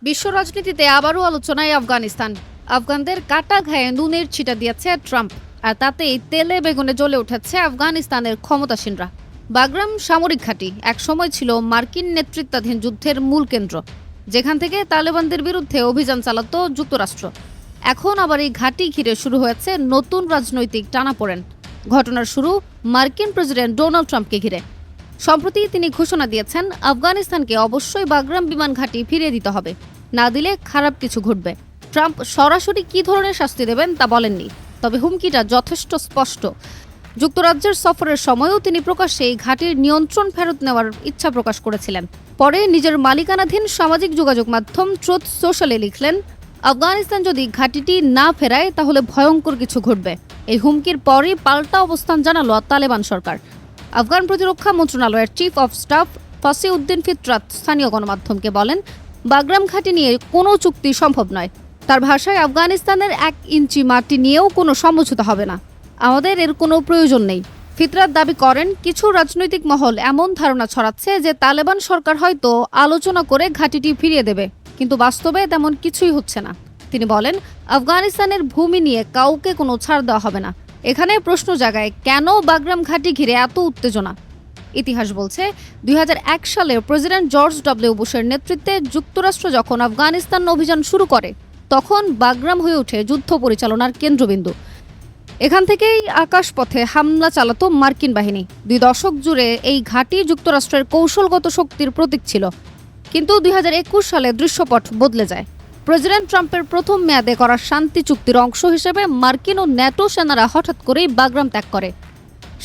বিশ্ব রাজনীতিতে আবারও আলোচনায় আফগানিস্তান। আফগানদের কাটা ঘায়ে নুনের ছিটা দিয়েছে ট্রাম্প, আর তাতেই তেলে বেগুনে জ্বলে উঠেছে আফগানিস্তানের ক্ষমতাসীনরা। বাগরাম সামরিক ঘাঁটি একসময় ছিল মার্কিন নেতৃত্বাধীন যুদ্ধের মূল কেন্দ্র, যেখান থেকে তালেবানদের বিরুদ্ধে অভিযান চালাতো যুক্তরাষ্ট্র। এখন আবার এই ঘাঁটি ঘিরে শুরু হয়েছে নতুন রাজনৈতিক টানাপোড়েন। ঘটনার শুরু মার্কিন প্রেসিডেন্ট ডোনাল্ড ট্রাম্পকে ঘিরে। সম্প্রতি তিনি ঘোষণা দিয়েছেন আফগানিস্তানকে অবশ্যই বাগরাম বিমান ঘাঁটি ফিরিয়ে দিতে হবে, না দিলে খারাপ কিছু ঘটবে। ট্রাম্প সরাসরি কী ধরনের শাস্তি দেবেন তা বলেননি, তবে হুমকিটা যথেষ্ট স্পষ্ট। যুক্তরাজ্যের সফরের সময়ও তিনি প্রকাশ্যে এই ঘাঁটির নিয়ন্ত্রণ ফেরত নেওয়ার ইচ্ছা প্রকাশ করেছিলেন। পরে নিজের মালিকানাধীন সামাজিক যোগাযোগ মাধ্যম ট্রুথ সোশ্যালে লিখলেন, আফগানিস্তান যদি ঘাঁটিটি না ফেরায় তাহলে ভয়ঙ্কর কিছু ঘটবে। এই হুমকির পরই পাল্টা অবস্থান জানালো তালেবান সরকার। আফগান প্রতিরক্ষা মন্ত্রণালয়ের চিফ অফ স্টাফ ফাসি উদ্দিন ফিতরাত স্থানীয় গণমাধ্যমকে বলেন, বাগরাম ঘাঁটি নিয়ে কোনো চুক্তি সম্ভব নয়। তার ভাষায়, আফগানিস্তানের 1 ইঞ্চি মাটি নিয়েও কোনো সমঝোতা হবে না, আমাদের এর কোনো প্রয়োজন নেই। ফিতরাত দাবি করেন, কিছু রাজনৈতিক মহল এমন ধারণা ছড়াচ্ছে যে তালেবান সরকার হয়তো আলোচনা করে ঘাঁটিটি ফিরিয়ে দেবে, কিন্তু বাস্তবে তেমন কিছুই হচ্ছে না। তিনি বলেন, আফগানিস্তানের ভূমি নিয়ে কাউকে কোনো ছাড় দেওয়া হবে না। এখানে প্রশ্ন জাগায়, কেন বাগরাম ঘাঁটি ঘিরে এত উত্তেজনা? ইতিহাস বলছে, 2001 সালে প্রেসিডেন্ট জর্জ ডব্লিউ বুশের নেতৃত্বে যুক্তরাষ্ট্র যখন আফগানিস্তান অভিযান শুরু করে, তখন বাগরাম হয়ে ওঠে যুদ্ধ পরিচালনার কেন্দ্রবিন্দু। এখান থেকেই আকাশপথে হামলা চালাতো মার্কিন বাহিনী। 2 দশক জুড়ে এই ঘাঁটি যুক্তরাষ্ট্রের কৌশলগত শক্তির প্রতীক ছিল। কিন্তু 2021 সালে দৃশ্যপট বদলে যায়। প্রেসিডেন্ট ট্রাম্পের প্রথম মেয়াদে করা শান্তি চুক্তির অংশ হিসেবে মার্কিন ও ন্যাটো সেনারা হঠাৎ করেই বাগরাম ত্যাগ করে।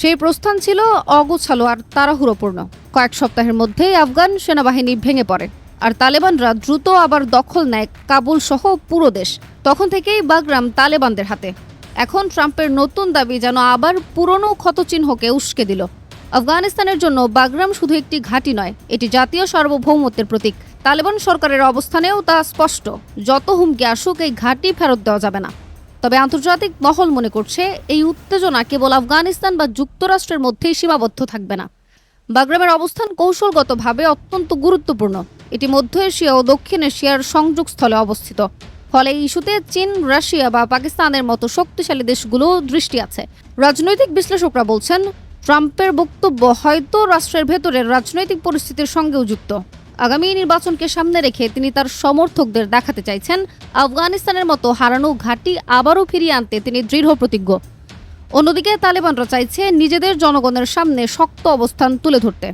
সেই প্রস্থান ছিল অগোছালো আর তাড়াহুড়োপূর্ণ। কয়েক সপ্তাহের মধ্যেই আফগান সেনাবাহিনী ভেঙে পড়ে, আর তালেবানরা দ্রুত আবার দখল নেয় কাবুল সহ পুরো দেশ। তখন থেকেই বাগরাম তালেবানদের হাতে। এখন ট্রাম্পের নতুন দাবি যেন আবার পুরনো ক্ষতচিহ্নকে উস্কে দিল। আফগানিস্তানের জন্য বাগরাম শুধু একটি ঘাঁটি নয়, এটি জাতীয় সার্বভৌমত্বের প্রতীক। তালেবান সরকারের অবস্থানেও তা স্পষ্ট, যত হুমকি আসুক এই ঘাঁটি ফেরত দেওয়া যাবে না। তবে আন্তর্জাতিক মহল মনে করছে, এই উত্তেজনা কেবল আফগানিস্তান বা যুক্তরাষ্ট্রের মধ্যেই সীমাবদ্ধ থাকবে না। বাগরামের অবস্থান কৌশলগতভাবে অত্যন্ত গুরুত্বপূর্ণ। এটি মধ্য এশিয়া ও দক্ষিণ এশিয়ার সংযোগস্থলে অবস্থিত। ফলে এই ইস্যুতে চীন, রাশিয়া বা পাকিস্তানের মতো শক্তিশালী দেশগুলো দৃষ্টি আছে। রাজনৈতিক বিশ্লেষকরা বলছেন, ট্রাম্পের বক্তব্য হয়তো রাষ্ট্রের ভেতরের রাজনৈতিক পরিস্থিতির সঙ্গেও যুক্ত। আগামী নির্বাচনকে সামনে রেখে তিনি তার সমর্থকদের দেখাতে চাইছেন, আফগানিস্তানের মতো হারানো ঘাঁটি আবারও ফিরিয়ে আনতে তিনি দৃঢ় প্রতিজ্ঞ। অন্যদিকে তালেবানরা চাইছে নিজেদের জনগণের সামনে শক্ত অবস্থান তুলে ধরতে,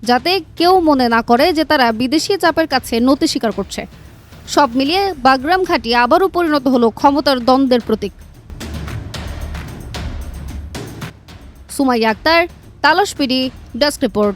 যাতে কেউ মনে না করে যে তারা বিদেশি চাপের কাছে নতি স্বীকার করছে। সব মিলিয়ে বাগরাম ঘাঁটি আবারও পরিণত হলো ক্ষমতার দ্বন্দ্বের প্রতীক। সুমাইয়া আক্তার, তালাশ পিডি, ডেস্ক রিপোর্ট।